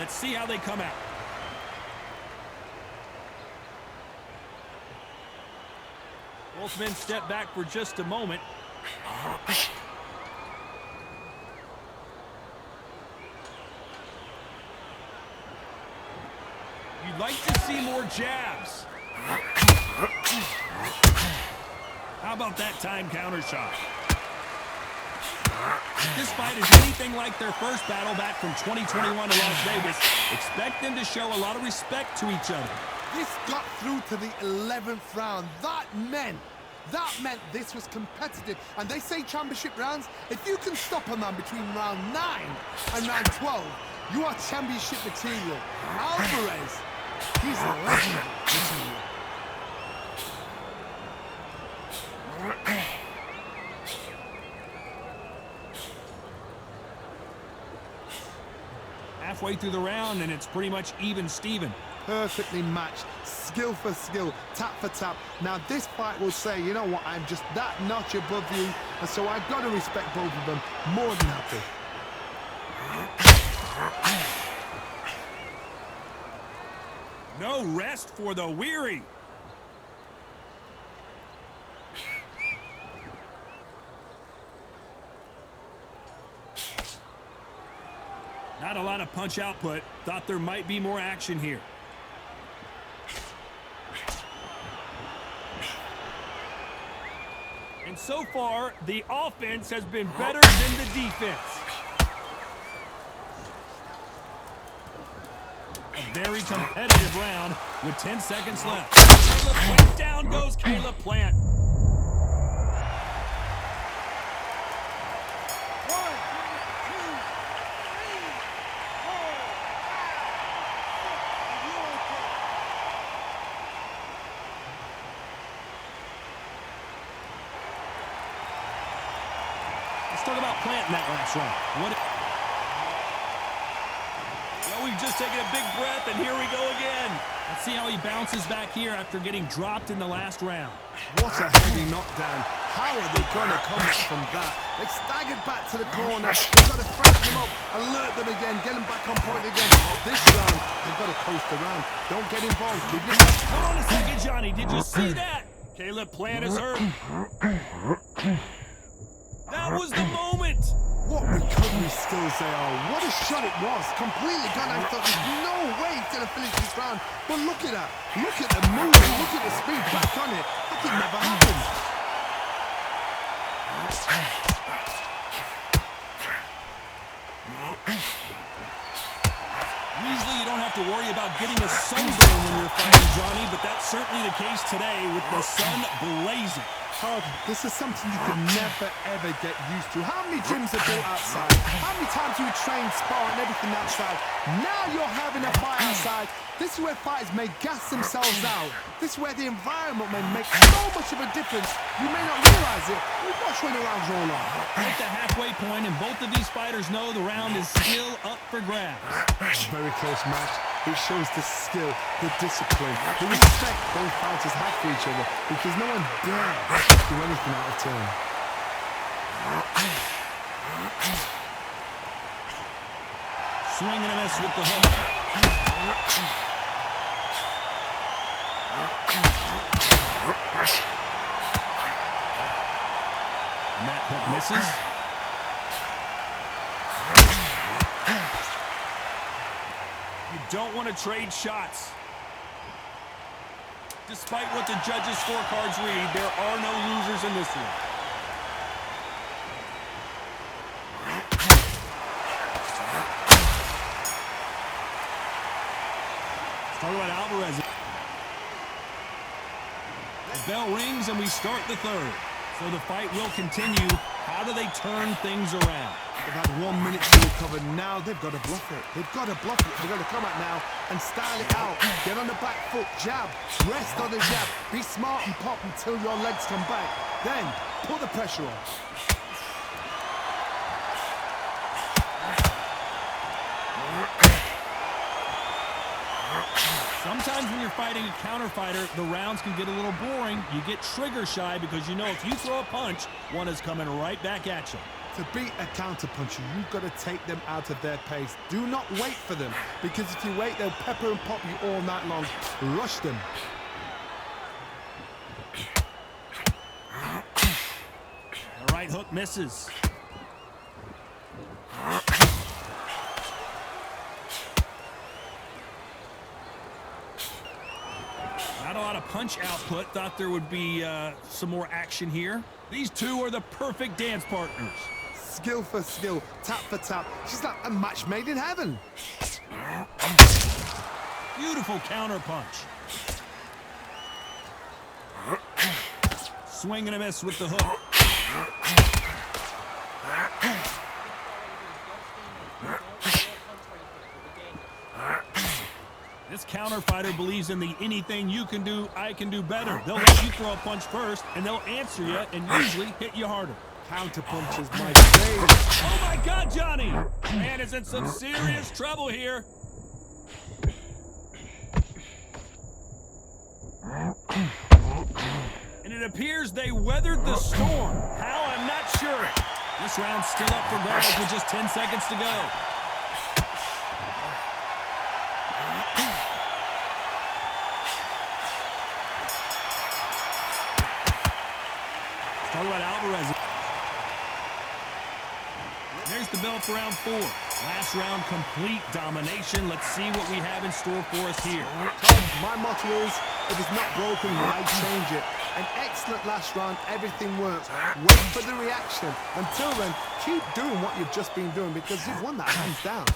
Let's see how they come out. Both men step back for just a moment. You'd like to see more jabs. How about that time counter shot? If this fight is anything like their first battle back from 2021 to Las Vegas, expect them to show a lot of respect to each other. This got through to the 11th round. That meant this was competitive. And they say championship rounds, if you can stop on them between round 9 and round 12, you are championship material. Alvarez, he's legendary material. Halfway through the round, and it's pretty much even Steven. Perfectly matched, skill for skill, tap for tap. Now this fight will say, you know what, I'm just that notch above you, and so I've got to respect both of them more than happy. No rest for the weary. Not a lot of punch output. Thought there might be more action here. And so far, the offense has been better than the defense. A very competitive round with 10 seconds left. Caleb Plant, down goes Caleb Plant. Let's talk about Plant in that last round. Well, we've just taken a big breath, and here we go again. Let's see how he bounces back here after getting dropped in the last round. What a heavy knockdown. How are they going to come back from that? They staggered back to the corner. They've got to freshen them up, alert them again, get them back on point again. This round, they've got to coast around. Don't get involved. Hold on a second, Johnny. Did you see that? Caleb Plant is hurt. That was the moment. What recovery skills they are. What a shot it was. Completely gone. I thought there's no way he's going to finish this round. But look at that. Look at the movement. Look at the speed back on it. Like it never happened. Usually you don't have to worry about getting a sunburn when you're fighting, Johnny, but that's certainly the case today with the sun blazing. Oh, this is something you can never, ever get used to. How many gyms are built outside? How many times do you train, spar, and everything outside? Now you're having a fight outside. This is where fighters may gas themselves out. This is where the environment may make so much of a difference. You may not realize it. You watch when the rounds roll on. At the halfway point, and both of these fighters know the round is still up for grabs. Very close match. It shows the skill, the discipline, the respect both fighters have for each other, because no one dares do anything out of turn. Swing and a miss with the hook. And that hook misses. You don't want to trade shots. Despite what the judges' scorecards read, there are no losers in this one. Let's talk about Alvarez. The bell rings and we start the third. So the fight will continue. How do they turn things around? They've had 1 minute to recover. Now they've got to bluff it. They've got to bluff it. They've got to come out now and style it out. Get on the back foot, jab, rest on the jab. Be smart and pop until your legs come back. Then put the pressure on. Sometimes when you're fighting a counter fighter, the rounds can get a little boring. You get trigger shy because you know if you throw a punch, one is coming right back at you. To beat a counterpuncher, you've got to take them out of their pace. Do not wait for them, because if you wait, they'll pepper and pop you all night long. Rush them. The right hook misses. Not a lot of punch output. Thought there would be some more action here. These two are the perfect dance partners. Skill for skill, tap for tap. She's like a match made in heaven. Beautiful counter punch. Swing and a miss with the hook. This counter fighter believes in the anything you can do, I can do better. They'll let you throw a punch first, and they'll answer you and usually hit you harder. Counter punch is my favorite. Oh my God, Johnny! Man is in some serious trouble here. And it appears they weathered the storm. How, I'm not sure. This round's still up for grabs with just 10 seconds to go. Talk about Alvarez. There's the bell for round 4. Last round, complete domination. Let's see what we have in store for us here. Tom, my motto is, if it's not broken, why change it? An excellent last round, everything works. Wait for the reaction. Until then, keep doing what you've just been doing, because you've won that hands down.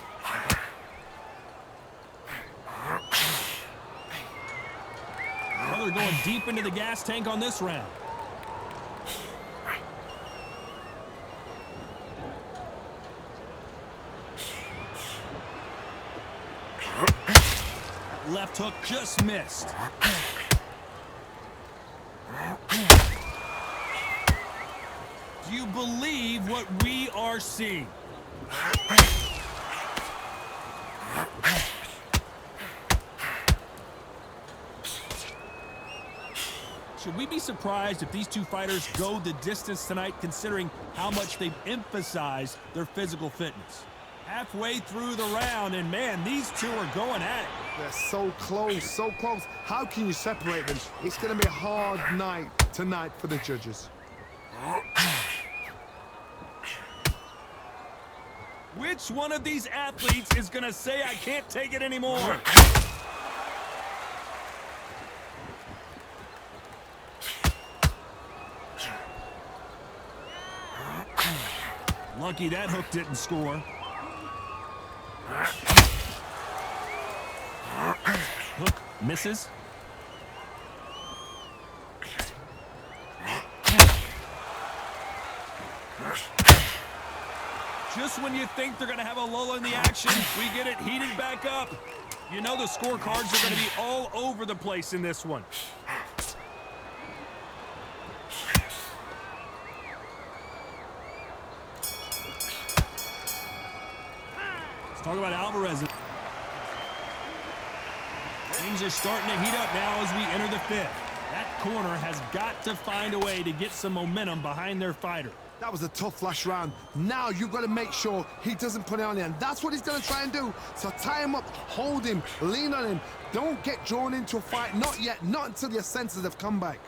Well, they're going deep into the gas tank on this round. Left hook just missed. Do you believe what we are seeing? Should we be surprised if these two fighters go the distance tonight, considering how much they've emphasized their physical fitness? Halfway through the round, and man, these two are going at it. They're so close, so close. How can you separate them? It's going to be a hard night tonight for the judges. Which one of these athletes is going to say, I can't take it anymore? Lucky that hook didn't score. Hook misses. Just when you think they're going to have a lull in the action, we get it heated back up. You know the scorecards are going to be all over the place in this one. Let's talk about Alvarez. Things are starting to heat up now as we enter the 5th. That corner has got to find a way to get some momentum behind their fighter. That was a tough last round. Now you've got to make sure he doesn't put it on you, and that's what he's going to try and do. So tie him up, hold him, lean on him. Don't get drawn into a fight. Not yet. Not until your senses have come back.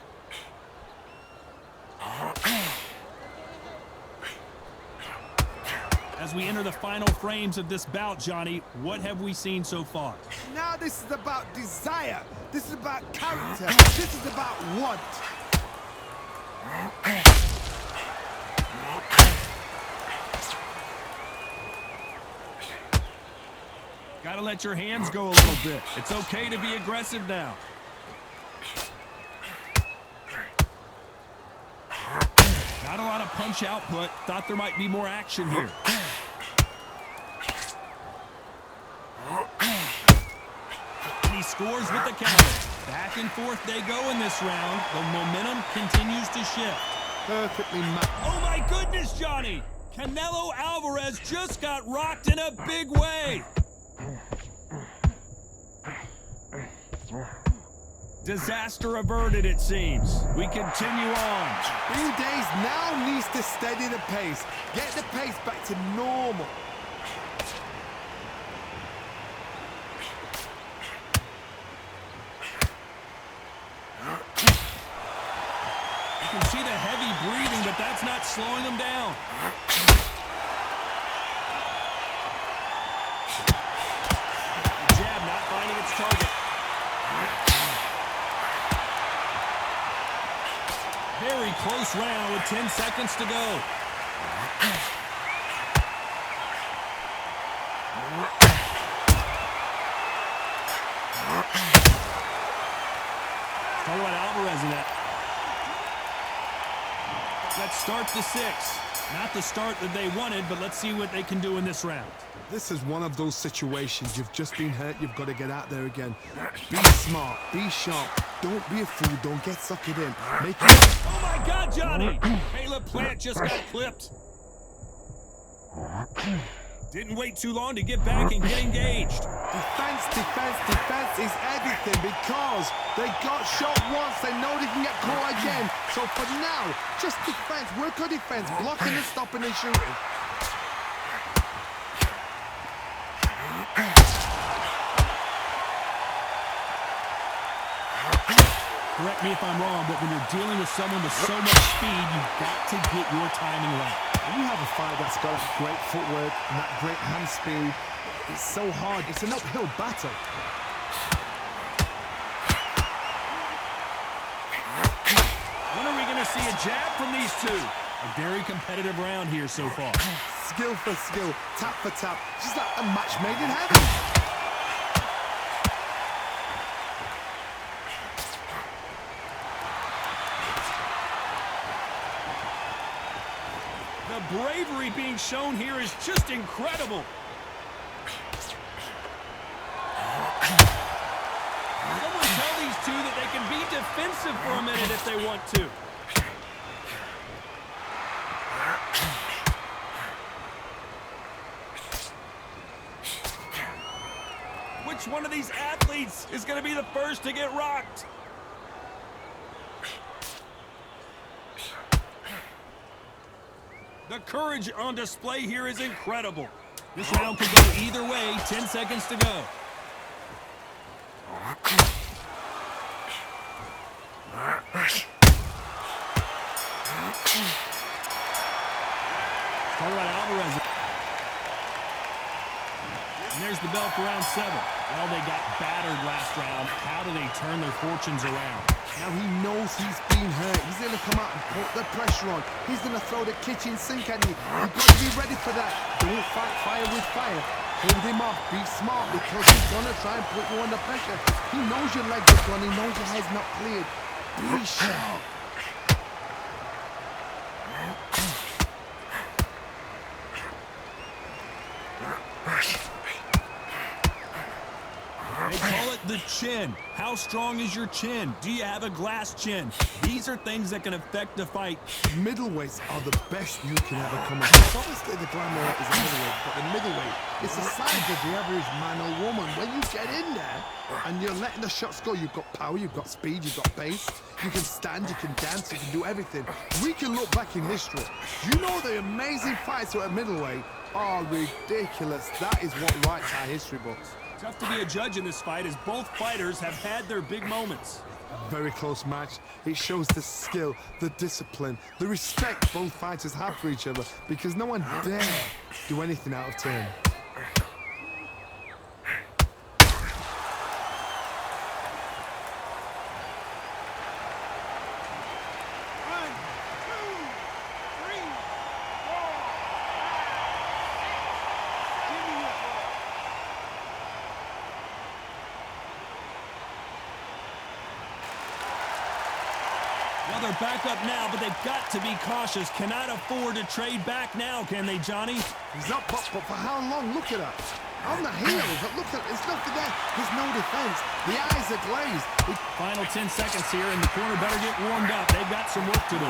As we enter the final frames of this bout, Johnny, what have we seen so far? Now this is about desire. This is about character. This is about what? Gotta let your hands go a little bit. It's okay to be aggressive now. Not a lot of punch output. Thought there might be more action here. And he scores with the counter. Back and forth they go in this round. The momentum continues to shift. Perfectly matched. Oh my goodness, Johnny! Canelo Alvarez just got rocked in a big way. Disaster averted, it seems. We continue on. New Days now needs to steady the pace. Get the pace back to normal. You can see the heavy breathing, but that's not slowing him down. The jab not finding its target. Very close round with 10 seconds to go. Talk about Alvarez in that. Let's start the 6. Not the start that they wanted, but let's see what they can do in this round. This is one of those situations. You've just been hurt. You've got to get out there again. Be smart. Be sharp. Don't be a fool. Don't get sucked in. Make it. Oh my God, Johnny! Caleb Plant just got clipped. Didn't wait too long to get back and get engaged. Defense, defense, defense is everything because they got shot once. They know they can get caught again. So for now, just defense. Work on defense. Blocking and stopping and shooting. Correct me if I'm wrong, but when you're dealing with someone with so much speed, you've got to get your timing right. When you have a fighter that's got great footwork and that great hand speed, it's so hard. It's an uphill battle. When are we going to see a jab from these two? A very competitive round here so far. Skill for skill, tap for tap. Just like a match made in heaven. The bravery being shown here is just incredible. Someone tell these two that they can be defensive for a minute if they want to. Which one of these athletes is going to be the first to get rocked? The courage on display here is incredible. This round could go either way. 10 seconds to go. Talk about Alvarez. And there's the bell for round 7. Well, they got battered last round. How do they turn their fortunes around? Now he knows he's been hurt. He's going to come out and put the pressure on. He's going to throw the kitchen sink at you. You've got to be ready for that. Don't fight fire with fire. Hold him off. Be smart because he's going to try and put you under pressure. He knows your legs are gone. He knows your head's not cleared. Be sharp. They call it the chin. How strong is your chin? Do you have a glass chin? These are things that can affect the fight. Middleweights are the best you can ever come across. Obviously, the glamour is a middleweight, but the middleweight, it's the size of the average man or woman. When you get in there and you're letting the shots go, you've got power, you've got speed, you've got pace. You can stand, you can dance, you can do everything. We can look back in history. You know the amazing fights at middleweight are ridiculous. That is what writes our history books. Tough to be a judge in this fight as both fighters have had their big moments. A very close match. It shows the skill, the discipline, the respect both fighters have for each other because no one dare do anything out of turn. Well, they're back up now, but they've got to be cautious. Cannot afford to trade back now, can they, Johnny? He's up, but for how long? Look at that. On the heels, but look at it. There's nothing there. There's no defense. The eyes are glazed. Final 10 seconds here, and the corner better get warmed up. They've got some work to do.